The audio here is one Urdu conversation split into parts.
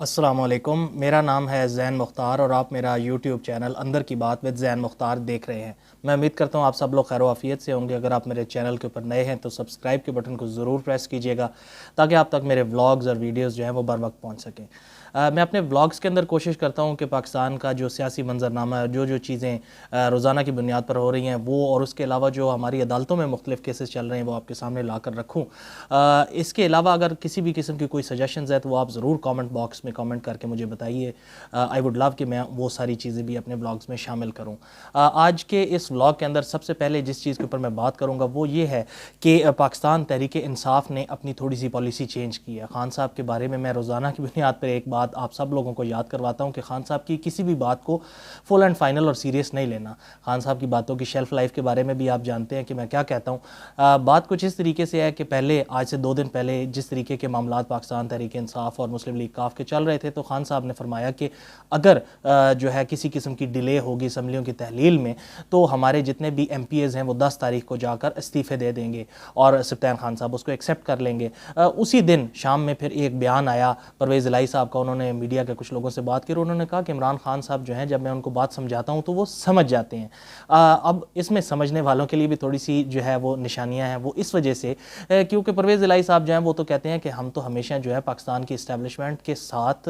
السلام علیکم، میرا نام ہے زین مختار اور آپ میرا یوٹیوب چینل اندر کی بات وذ زین مختار دیکھ رہے ہیں۔ میں امید کرتا ہوں آپ سب لوگ خیر و عافیت سے ہوں گے۔ اگر آپ میرے چینل کے اوپر نئے ہیں تو سبسکرائب کے بٹن کو ضرور پریس کیجئے گا تاکہ آپ تک میرے ولاگز اور ویڈیوز جو ہیں وہ بر وقت پہنچ سکیں۔ میں اپنے ولاگز کے اندر کوشش کرتا ہوں کہ پاکستان کا جو سیاسی منظرنامہ ہے، جو چیزیں روزانہ کی بنیاد پر ہو رہی ہیں وہ، اور اس کے علاوہ جو ہماری عدالتوں میں مختلف کیسز چل رہے ہیں وہ آپ کے سامنے لا کر رکھوں۔ اس کے علاوہ اگر کسی بھی قسم کی کوئی سجیشنز ہے تو وہ آپ ضرور کامنٹ باکس میں کامنٹ کر کے مجھے بتائیے۔ آئی وڈ لو کہ میں وہ ساری چیزیں بھی اپنے ولاگز میں شامل کروں۔ آج کے اس ولاگ کے اندر سب سے پہلے جس چیز کے اوپر میں بات کروں گا وہ یہ ہے کہ پاکستان تحریک انصاف نے اپنی تھوڑی سی پالیسی چینج کی ہے۔ خان صاحب کے بارے میں روزانہ کی بنیاد پر ایک بات آپ سب لوگوں کو یاد کرواتا ہوں کہ خان صاحب کی کسی بھی بات کو فل اینڈ فائنل اور سیریس نہیں لینا۔ خان صاحب کی باتوں کی شیلف لائف کے بارے میں بھی آپ جانتے ہیں کہ میں کیا کہتا ہوں۔ بات کچھ اس طریقے سے ہے کہ پہلے، آج سے 2 دن پہلے جس طریقے کے معاملات پاکستان تحریک انصاف اور مسلم لیگ کاف کے چل رہے تھے تو خان صاحب نے فرمایا کہ اگر جو ہے کسی قسم کی ڈیلے ہوگی اسمبلیوں کی تحلیل میں تو ہمارے جتنے بھی ایم پی ایز ہیں وہ 10 تاریخ کو جا کر استعفے دے دیں گے اور سبطین خان صاحب اس کو ایکسیپٹ کر لیں گے۔ اسی دن شام میں پھر ایک بیان آیا پرویز الہی صاحب کا، انہوں نے میڈیا کے کچھ لوگوں سے بات کی اور انہوں نے کہا کہ عمران خان صاحب جو ہیں جب میں ان کو بات سمجھاتا ہوں تو وہ سمجھ جاتے ہیں۔ اب اس میں سمجھنے والوں کے لیے بھی تھوڑی سی جو ہے وہ نشانیاں ہیں، وہ اس وجہ سے کیونکہ پرویز الہی صاحب جو ہیں وہ تو کہتے ہیں کہ ہم تو ہمیشہ جو ہے پاکستان کی اسٹیبلشمنٹ کے ساتھ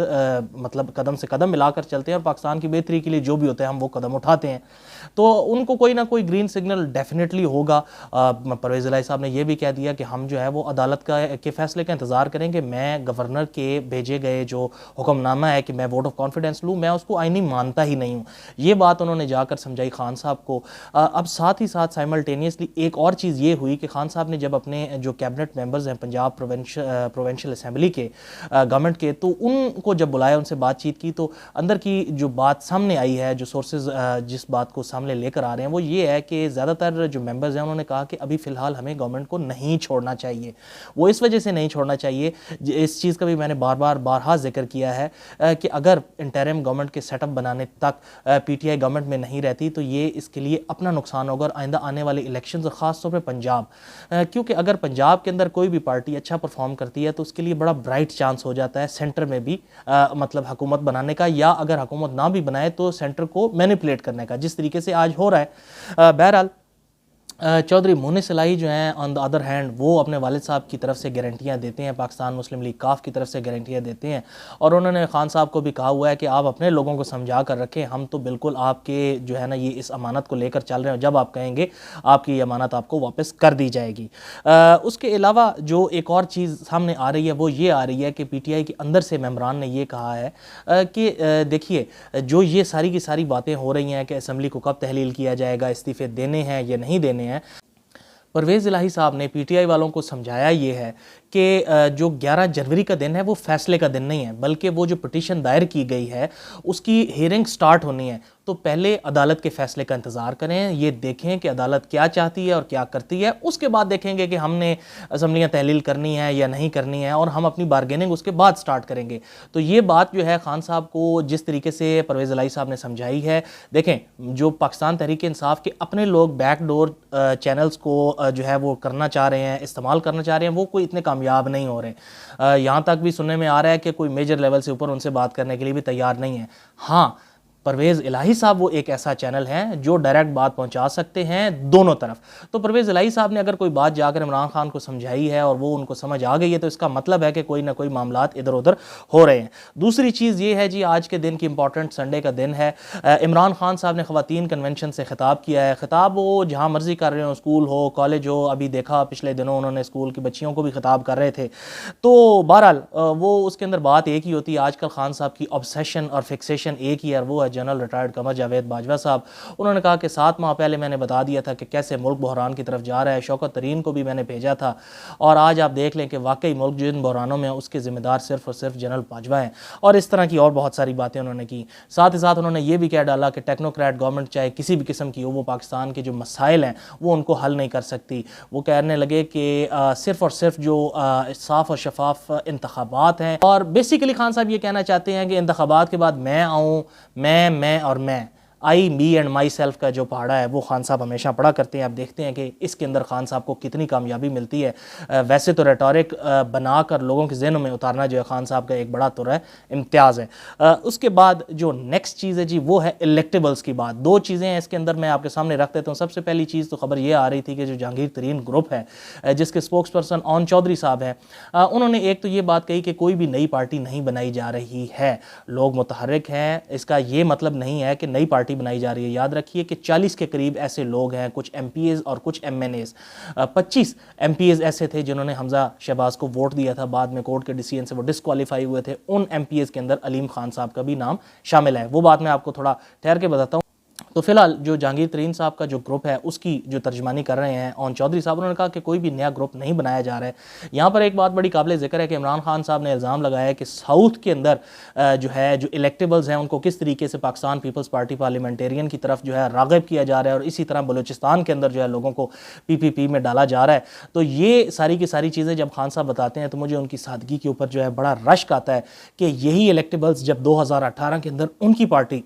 مطلب قدم سے قدم ملا کر چلتے ہیں اور پاکستان کی بہتری کے لیے جو بھی ہوتا ہے ہم وہ قدم اٹھاتے ہیں، تو ان کو کوئی نہ کوئی گرین سگنل ڈیفینیٹلی ہوگا۔ پرویز الہی صاحب نے یہ بھی کہہ دیا کہ ہم جو ہے وہ عدالت کے فیصلے کا انتظار کریں گے۔ میں گورنر کے بھیجے گئے جو حکم نامہ ہے کہ میں ووٹ آف کانفیڈنس لوں، میں اس کو آئینی مانتا ہی نہیں ہوں۔ یہ بات انہوں نے جا کر سمجھائی خان صاحب کو۔ اب ساتھ ہی ساتھ سائملٹینیسلی ایک اور چیز یہ ہوئی کہ خان صاحب نے جب اپنے جو کیبنٹ ممبرز ہیں پنجاب پروونشل اسمبلی کے گورنمنٹ کے، تو ان کو جب بلایا، ان سے بات چیت کی، تو اندر کی جو بات سامنے آئی ہے، جو سورسز جس بات کو سامنے لے کر آ رہے ہیں وہ یہ ہے کہ زیادہ تر جو ممبرز ہیں انہوں نے کہا کہ ابھی فی الحال ہمیں گورنمنٹ کو نہیں چھوڑنا چاہیے۔ وہ اس وجہ سے نہیں چھوڑنا چاہیے، اس چیز کا بھی میں نے بارہا ذکر کیا ہے کہ اگر انٹرم گورنمنٹ کے سیٹ اپ بنانے تک پی ٹی آئی گورنمنٹ میں نہیں رہتی تو یہ اس کے لیے اپنا نقصان ہوگا، اور آئندہ آنے والے الیکشنز خاص طور پہ پنجاب، کیونکہ اگر پنجاب کے اندر کوئی بھی پارٹی اچھا پرفارم کرتی ہے تو اس کے لیے بڑا برائٹ چانس ہو جاتا ہے سینٹر میں بھی مطلب حکومت بنانے کا، یا اگر حکومت نہ بھی بنائے تو سینٹر کو مینیپولیٹ کرنے کا، جس طریقے سے آج ہو رہا ہے۔ بہرحال چودھری مونس الہی جو ہیں آن دا ادر ہینڈ وہ اپنے والد صاحب کی طرف سے گارنٹیاں دیتے ہیں، پاکستان مسلم لیگ کاف کی طرف سے گارنٹیاں دیتے ہیں، اور انہوں نے خان صاحب کو بھی کہا ہوا ہے کہ آپ اپنے لوگوں کو سمجھا کر رکھیں، ہم تو بالکل آپ کے جو ہے نا یہ اس امانت کو لے کر چل رہے ہیں، جب آپ کہیں گے آپ کی یہ امانت آپ کو واپس کر دی جائے گی۔ اس کے علاوہ جو ایک اور چیز سامنے آ رہی ہے وہ یہ آ رہی ہے کہ پی ٹی آئی کے اندر سے ممبران نے یہ کہا ہے کہ دیکھیے جو یہ ساری کی ساری باتیں ہو رہی ہیں کہ اسمبلی کو کب تحلیل کیا جائے گا، استعفے دینے ہیں یا نہیں دینے ہیں، پرویز الہی صاحب نے پی ٹی آئی والوں کو سمجھایا یہ ہے کہ جو 11 جنوری کا دن ہے وہ فیصلے کا دن نہیں ہے، بلکہ وہ جو پٹیشن دائر کی گئی ہے اس کی ہیئرنگ سٹارٹ ہونی ہے، تو پہلے عدالت کے فیصلے کا انتظار کریں، یہ دیکھیں کہ عدالت کیا چاہتی ہے اور کیا کرتی ہے، اس کے بعد دیکھیں گے کہ ہم نے اسمبلیاں تحلیل کرنی ہے یا نہیں کرنی ہے، اور ہم اپنی بارگیننگ اس کے بعد سٹارٹ کریں گے۔ تو یہ بات جو ہے خان صاحب کو جس طریقے سے پرویز الہی صاحب نے سمجھائی ہے، دیکھیں جو پاکستان تحریک انصاف کے اپنے لوگ بیک ڈور چینلز کو جو ہے وہ کرنا چاہ رہے ہیں، استعمال کرنا چاہ رہے ہیں، وہ کوئی اتنے کامیاب نہیں ہو رہے۔ یہاں تک بھی سننے میں آ رہا ہے کہ کوئی میجر لیول سے اوپر ان سے بات کرنے کے لیے بھی تیار نہیں ہے۔ ہاں، پرویز الہی صاحب وہ ایک ایسا چینل ہیں جو ڈائریکٹ بات پہنچا سکتے ہیں دونوں طرف، تو پرویز الہی صاحب نے اگر کوئی بات جا کر عمران خان کو سمجھائی ہے اور وہ ان کو سمجھ آ گئی ہے تو اس کا مطلب ہے کہ کوئی نہ کوئی معاملات ادھر ادھر ہو رہے ہیں۔ دوسری چیز یہ ہے جی، آج کے دن کی امپورٹنٹ سنڈے کا دن ہے، عمران خان صاحب نے خواتین کنونشن سے خطاب کیا ہے، خطاب وہ جہاں مرضی کر رہے ہوں، اسکول ہو، کالج ہو، ابھی دیکھا پچھلے دنوں انہوں نے اسکول کی بچیوں کو بھی خطاب کر رہے تھے، تو بہرحال وہ اس کے اندر بات ایک ہی ہوتی ہے، آج کل خان صاحب کی آبسیشن اور فکسیشن ایک ہی ہے، وہ ہے جنرل ریٹائرڈ قمر جاوید باجوہ صاحب۔ انہوں نے کہا کہ 7 ماہ پہلے میں نے بتا دیا تھا کہ کیسے ملک بحران کی طرف جا رہا ہے، شوکت ترین کو بھی میں نے بھیجا تھا، اور آج آپ دیکھ لیں کہ واقعی ملک جن بحرانوں میں اس کے ذمہ دار صرف اور صرف جنرل باجوہ ہیں، اور اس طرح کی اور بہت ساری باتیں انہوں نے کی۔ ساتھ ہی ساتھ انہوں نے یہ بھی کہہ ڈالا کہ ٹیکنوکریٹ گورنمنٹ چاہے کسی بھی قسم کی ہو، وہ پاکستان کے جو مسائل ہیں وہ ان کو حل نہیں کر سکتی۔ وہ کہنے لگے کہ صرف اور صرف جو صاف اور شفاف انتخابات ہیں، اور بیسیکلی خان صاحب یہ کہنا چاہتے ہیں کہ انتخابات کے بعد میں آؤں، میں اور میں آئی می اینڈ مائی سیلف کا جو پہاڑا ہے وہ خان صاحب ہمیشہ پڑھا کرتے ہیں. آپ دیکھتے ہیں کہ اس کے اندر خان صاحب کو کتنی کامیابی ملتی ہے. ویسے تو ریٹورک بنا کر لوگوں کے ذہنوں میں اتارنا جو ہے خان صاحب کا ایک بڑا طور ہے امتیاز ہے. اس کے بعد جو نیکسٹ چیز ہے جی وہ ہے الیکٹیبلز کی بات. دو چیزیں ہیں اس کے اندر میں آپ کے سامنے رکھ دیتا ہوں. سب سے پہلی چیز تو خبر یہ آ رہی تھی کہ جو جہانگیر ترین گروپ ہے جس کے اسپوکس پرسن اون چودھری صاحب ہیں, انہوں نے ایک تو یہ بات کہی کہ کوئی بھی نئی پارٹی نہیں بنائی جا رہی ہے, لوگ متحرک ہیں. اس کا یہ مطلب نہیں ہے کہ نئی پارٹی بنائی جا رہی ہے. یاد رکھیے کہ 40 کے قریب ایسے لوگ ہیں, کچھ ایم پی ایز اور کچھ MNAs. 25 MPAs ایسے تھے جنہوں نے حمزہ شہباز کو ووٹ دیا تھا, بعد میں کورٹ کے ڈیسیژن سے وہ ڈسکوالیفائی ہوئے تھے. ان ایم پی ایز کے اندر علیم خان صاحب کا بھی نام شامل ہے. وہ بات میں آپ کو تھوڑا ٹھہر کے بتاتا ہوں. تو فی الحال جو جہانگیر ترین صاحب کا جو گروپ ہے اس کی جو ترجمانی کر رہے ہیں اون چودھری صاحب, انہوں نے کہا کہ کوئی بھی نیا گروپ نہیں بنایا جا رہا ہے. یہاں پر ایک بات بڑی قابل ذکر ہے کہ عمران خان صاحب نے الزام لگایا ہے کہ ساؤتھ کے اندر جو ہے جو الیکٹیبلز ہیں ان کو کس طریقے سے پاکستان پیپلز پارٹی پارلیمنٹیرین کی طرف جو ہے راغب کیا جا رہا ہے, اور اسی طرح بلوچستان کے اندر جو ہے لوگوں کو پی پی پی میں ڈالا جا رہا ہے. تو یہ ساری کی ساری چیزیں جب خان صاحب بتاتے ہیں تو مجھے ان کی سادگی کے اوپر جو ہے بڑا رشک آتا ہے کہ یہی الیکٹیبلز جب 2018 کے اندر ان کی پارٹی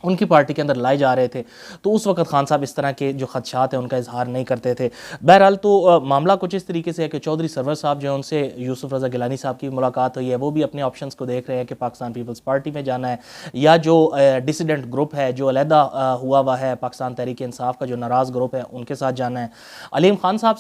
ان کی پارٹی کے اندر لائے جا رہے تھے تو اس وقت خان صاحب اس طرح کے جو خدشات ہیں ان کا اظہار نہیں کرتے تھے. بہرحال تو معاملہ کچھ اس طریقے سے ہے کہ چودھری سرور صاحب جو ہیں ان سے یوسف رضا گیلانی صاحب کی ملاقات ہوئی ہے. وہ بھی اپنے آپشنز کو دیکھ رہے ہیں کہ پاکستان پیپلز پارٹی میں جانا ہے یا جو ڈیسیڈنٹ گروپ ہے جو علیحدہ ہوا ہے پاکستان تحریک انصاف کا جو ناراض گروپ ہے ان کے ساتھ جانا ہے. علیم خان صاحب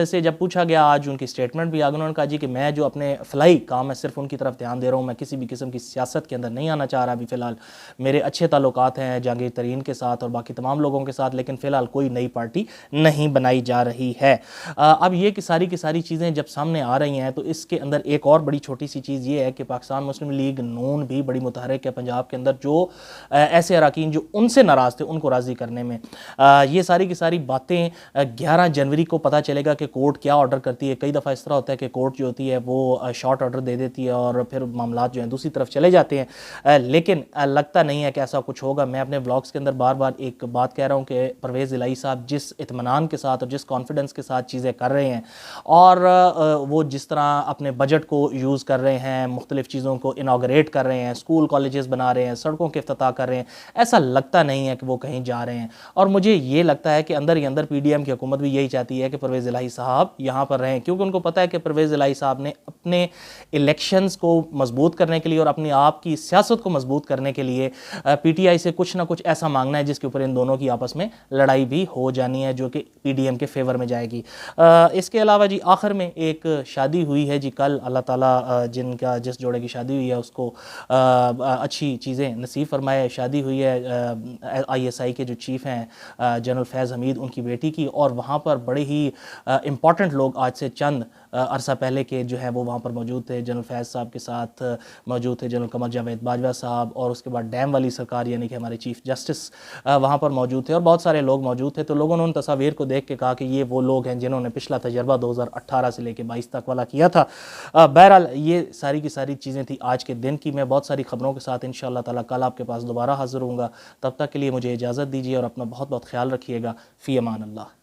سے جب پوچھا گیا, آج ان کی اسٹیٹمنٹ بھی آ گئی, انہوں نے کہا جی کہ میں جو اپنے فلاحی کام ہے صرف ان کی طرف دھیان دے رہا ہوں, میں کسی بھی قسم کی سیاست کے اندر نہیں آنا چاہ رہا. ابھی فی الحال میرے اچھے تعلقات ہیں جہانگیر ترین کے ساتھ اور باقی تمام لوگوں کے ساتھ, لیکن فی الحال کوئی نئی پارٹی نہیں بنائی جا رہی ہے. اب یہ کہ ساری کی ساری چیزیں جب سامنے آ رہی ہیں تو اس کے اندر ایک اور بڑی چھوٹی سی چیز یہ ہے کہ پاکستان مسلم لیگ نون بھی بڑی متحرک ہے پنجاب کے اندر, جو ایسے اراکین جو ان سے ناراض تھے ان کو راضی کرنے میں. یہ ساری کی ساری باتیں 11 جنوری کو پتہ چلے گا کہ کورٹ کیا آرڈر کرتی ہے. کئی دفعہ اس طرح ہوتا ہے کہ کورٹ جو ہوتی ہے وہ شارٹ آرڈر دے دیتی ہے اور پھر معاملات جو ہیں دوسری طرف چلے جاتے ہیں, لیکن لگتا نہیں ہے کہ ایسا کچھ ہوگا. میں اپنے بلاگز کے اندر بار بار ایک بات کہہ رہا ہوں کہ پرویز الہی صاحب جس اطمینان کے ساتھ اور جس کانفیڈنس کے ساتھ چیزیں کر رہے ہیں اور وہ جس طرح اپنے بجٹ کو یوز کر رہے ہیں, مختلف چیزوں کو انوگریٹ کر رہے ہیں, اسکول کالجز بنا رہے ہیں, سڑکوں کے افتتاح کر رہے ہیں, ایسا لگتا نہیں ہے کہ وہ کہیں جا رہے ہیں. اور مجھے یہ لگتا ہے کہ اندر ہی اندر پی ڈی ایم کی حکومت بھی یہی چاہتی ہے کہ پرویز الہی صاحب یہاں پر رہیں, کیونکہ ان کو پتہ ہے کہ پرویز الہی صاحب نے اپنے الیکشنز کو مضبوط کرنے کے لیے اور اپنے آپ کی سیاست کو مضبوط کرنے کے لیے پی ٹی آئی سے کچھ نہ کچھ ایسا مانگنا ہے جس کے اوپر ان دونوں کی آپس میں لڑائی بھی ہو جانی ہے, جو کہ پی ڈی ایم کے فیور میں جائے گی. اس کے علاوہ جی آخر میں ایک شادی ہوئی ہے جی کل, اللہ تعالیٰ جس جوڑے کی شادی ہوئی ہے اس کو اچھی چیزیں نصیب فرمائے. شادی ہوئی ہے آئی ایس آئی کے جو چیف ہیں جنرل فیض حمید ان کی بیٹی کی, اور وہاں پر بڑے ہی امپورٹنٹ لوگ آج سے چند عرصہ پہلے کے جو ہیں وہ وہاں پر موجود تھے. جنرل فیض صاحب کے ساتھ موجود تھے جنرل قمر جاوید باجوہ صاحب, اور اس کے بعد ڈیم والی سرکار یعنی کہ ہمارے چیف جسٹس وہاں پر موجود تھے, اور بہت سارے لوگ موجود تھے. تو لوگوں نے ان تصاویر کو دیکھ کے کہا کہ یہ وہ لوگ ہیں جنہوں نے پچھلا تجربہ 2018 سے لے کے 22 تک والا کیا تھا. بہرحال یہ ساری کی ساری چیزیں تھی آج کے دن کی. میں بہت ساری خبروں کے ساتھ انشاءاللہ تعالیٰ کل آپ کے پاس دوبارہ حاضر ہوں گا. تب تک کے لیے مجھے اجازت دیجیے اور اپنا بہت بہت خیال رکھیے گا. فی امان اللہ.